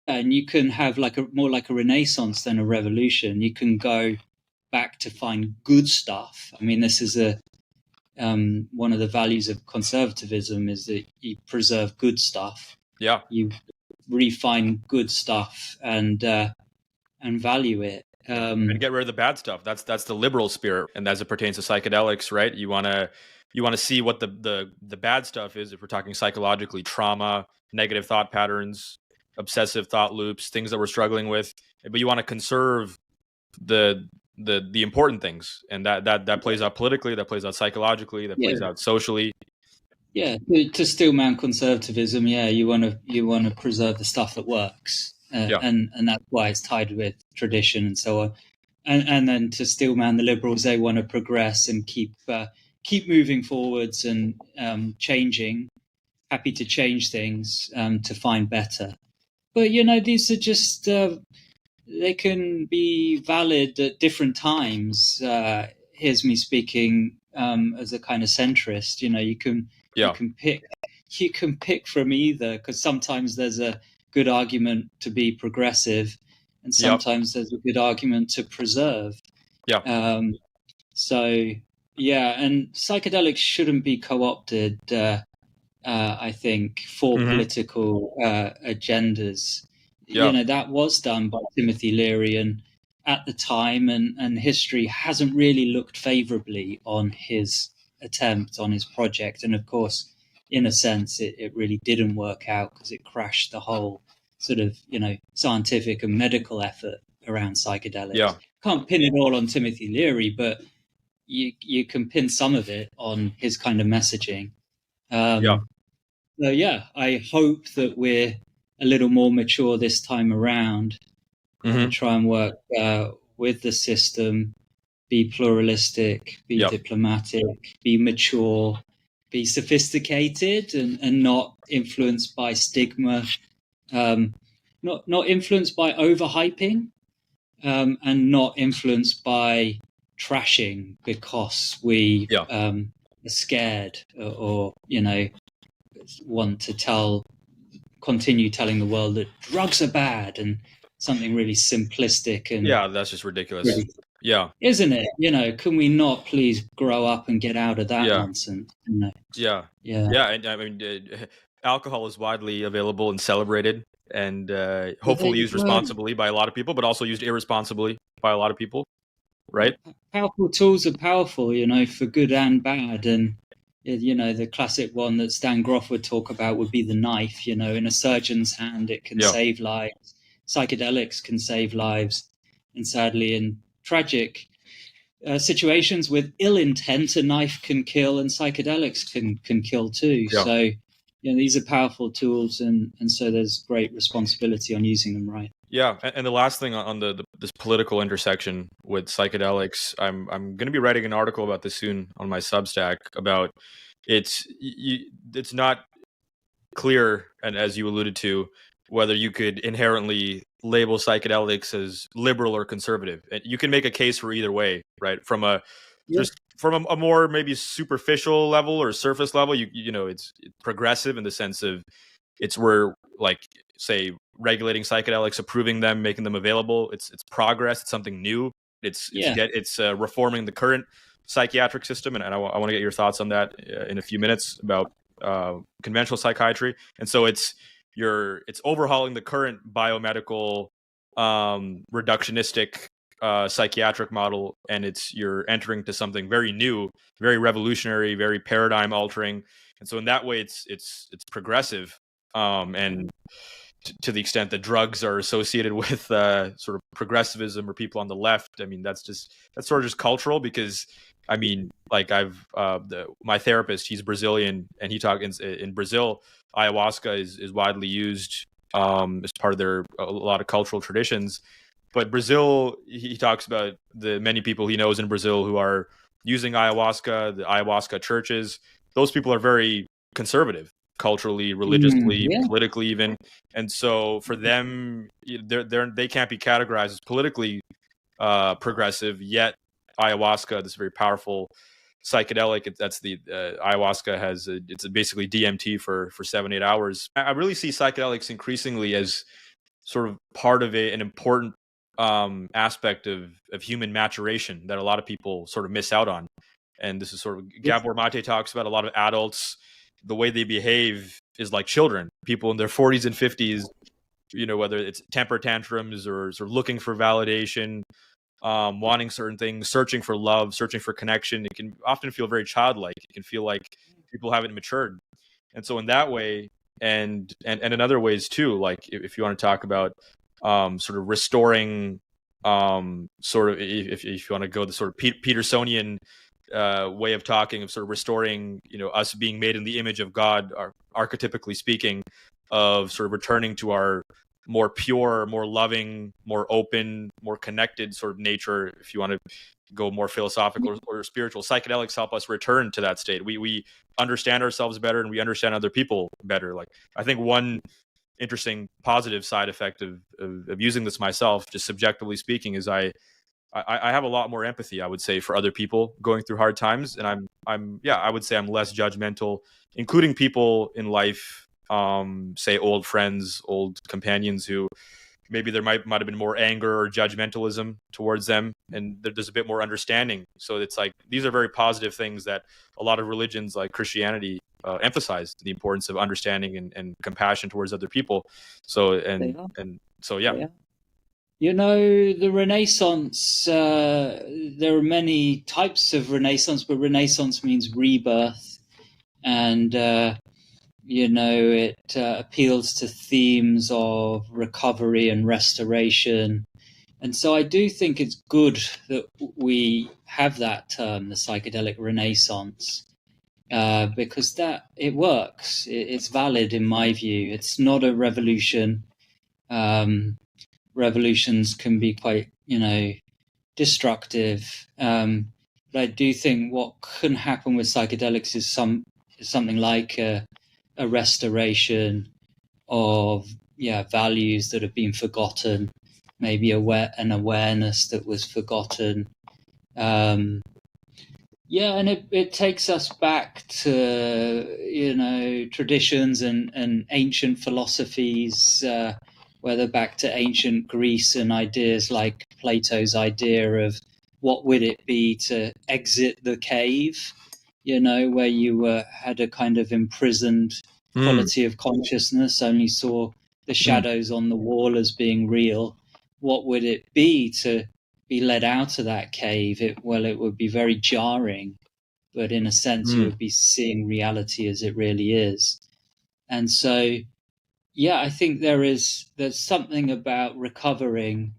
and you can have like more like a renaissance than a revolution. You can go back to find good stuff. I mean, this is one of the values of conservatism is that you preserve good stuff. Yeah. You refine good stuff and value it. And get rid of the bad stuff. That's the liberal spirit, and as it pertains to psychedelics, right? You want to see what the bad stuff is. If we're talking psychologically, trauma, negative thought patterns, obsessive thought loops, things that we're struggling with, but you want to conserve the important things, and that plays out politically, that plays out psychologically, that plays out socially. Yeah, to steelman conservatism, you want to preserve the stuff that works. And that's why it's tied with tradition and so on. And then to steelman the liberals, they want to progress and keep moving forwards and changing, happy to change things to find better. But these are just they can be valid at different times. Here's me speaking as a kind of centrist. You can pick from either, because sometimes there's a good argument to be progressive, and sometimes there's a good argument to preserve. And psychedelics shouldn't be co-opted, I think, for political agendas. That was done by Timothy Leary, and at the time, and history hasn't really looked favorably on his attempt, on his project. And of course, in a sense, it really didn't work out, because it crashed the whole sort of, scientific and medical effort around psychedelics. Can't pin it all on Timothy Leary, but you can pin some of it on his kind of messaging. So I hope that we're a little more mature this time around, to try and work with the system, be pluralistic, be diplomatic, be mature, be sophisticated, and not influenced by stigma, not influenced by overhyping, and not influenced by trashing because we are scared or want to continue telling the world that drugs are bad, and something really simplistic and that's just ridiculous. Really, isn't it? Can we not please grow up and get out of that nonsense? And I mean, alcohol is widely available and celebrated, and hopefully used responsibly by a lot of people, but also used irresponsibly by a lot of people, right? Powerful tools are powerful, for good and bad. And the classic one that Stan Groff would talk about would be the knife. In a surgeon's hand, it can save lives. Psychedelics can save lives, and sadly, in tragic situations with ill intent, a knife can kill, and psychedelics can kill too. So these are powerful tools, and so there's great responsibility on using them right. And the last thing on this political intersection with psychedelics, I'm going to be writing an article about this soon on my Substack about it's not clear, and as you alluded to, whether you could inherently label psychedelics as liberal or conservative. And you can make a case for either way, right? From a more maybe superficial level or surface level, it's progressive in the sense of we're like, say, regulating psychedelics, approving them, making them available. It's progress. It's something new. It's reforming the current psychiatric system, and I want to get your thoughts on that in a few minutes about conventional psychiatry. And so it's overhauling the current biomedical reductionistic psychiatric model, and you're entering to something very new, very revolutionary, very paradigm altering. And so in that way, it's progressive, and to the extent that drugs are associated with sort of progressivism or people on the left, I mean, that's sort of just cultural, because I mean, like my therapist, he's Brazilian, and he talks in Brazil, ayahuasca is widely used as part of a lot of cultural traditions. But Brazil, he talks about the many people he knows in Brazil who are using ayahuasca, the ayahuasca churches. Those people are very conservative, culturally, religiously, politically even. And so for them, they can't be categorized as politically progressive, yet ayahuasca, this very powerful psychedelic, that's the ayahuasca has it's basically DMT for 7-8 hours. I really see psychedelics increasingly as sort of part of an important aspect of human maturation that a lot of people sort of miss out on. And this is sort of, Gabor Mate talks about a lot of adults, the way they behave is like children, people in their 40s and 50s, whether it's temper tantrums or sort of looking for validation, wanting certain things, searching for love, searching for connection. It can often feel very childlike. It can feel like people haven't matured. And so in that way, and in other ways too, like if you want to talk about sort of restoring, sort of, if you want to go the sort of Petersonian way of talking, of sort of restoring, us being made in the image of God, archetypically speaking, of sort of returning to our more pure, more loving, more open, more connected sort of nature, if you want to go more philosophical or spiritual. Psychedelics help us return to that state. We understand ourselves better and we understand other people better. Like, I think one interesting positive side effect of using this myself, just subjectively speaking, is I have a lot more empathy, I would say, for other people going through hard times. And I would say I'm less judgmental, including people in life, say old friends, old companions who maybe there might have been more anger or judgmentalism towards them, and there's a bit more understanding. So it's like, these are very positive things that a lot of religions like Christianity emphasize, the importance of understanding and compassion towards other people. So yeah. The Renaissance, there are many types of Renaissance, but Renaissance means rebirth. And, it appeals to themes of recovery and restoration. And so I do think it's good that we have that term, the psychedelic Renaissance, because it works. It's valid in my view. It's not a revolution. Revolutions can be quite, destructive. But I do think what can happen with psychedelics is something like a restoration of values that have been forgotten, maybe an awareness that was forgotten. And it takes us back to traditions and ancient philosophies, whether back to ancient Greece and ideas like Plato's idea of what would it be to exit the cave, where you had a kind of imprisoned quality of consciousness, only saw the shadows on the wall as being real. What would it be to be let out of that cave? It would be very jarring, but in a sense, you would be seeing reality as it really is. And so, I think there's something about recovering,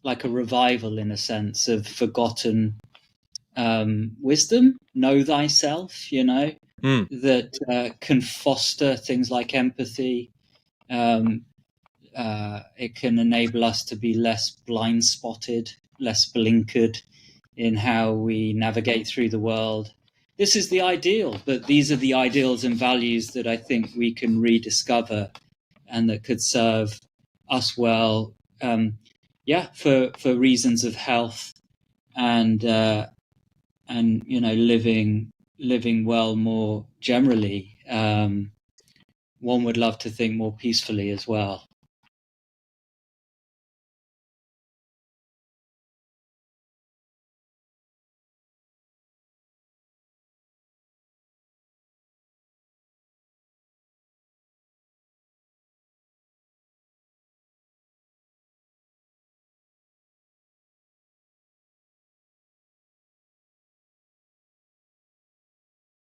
like a revival in a sense of forgotten wisdom, know thyself, that can foster things like empathy. It can enable us to be less blind-spotted, less blinkered in how we navigate through the world. This is the ideal, but these are the ideals and values that I think we can rediscover and that could serve us well, for reasons of health and living well more generally. One would love to think more peacefully as well.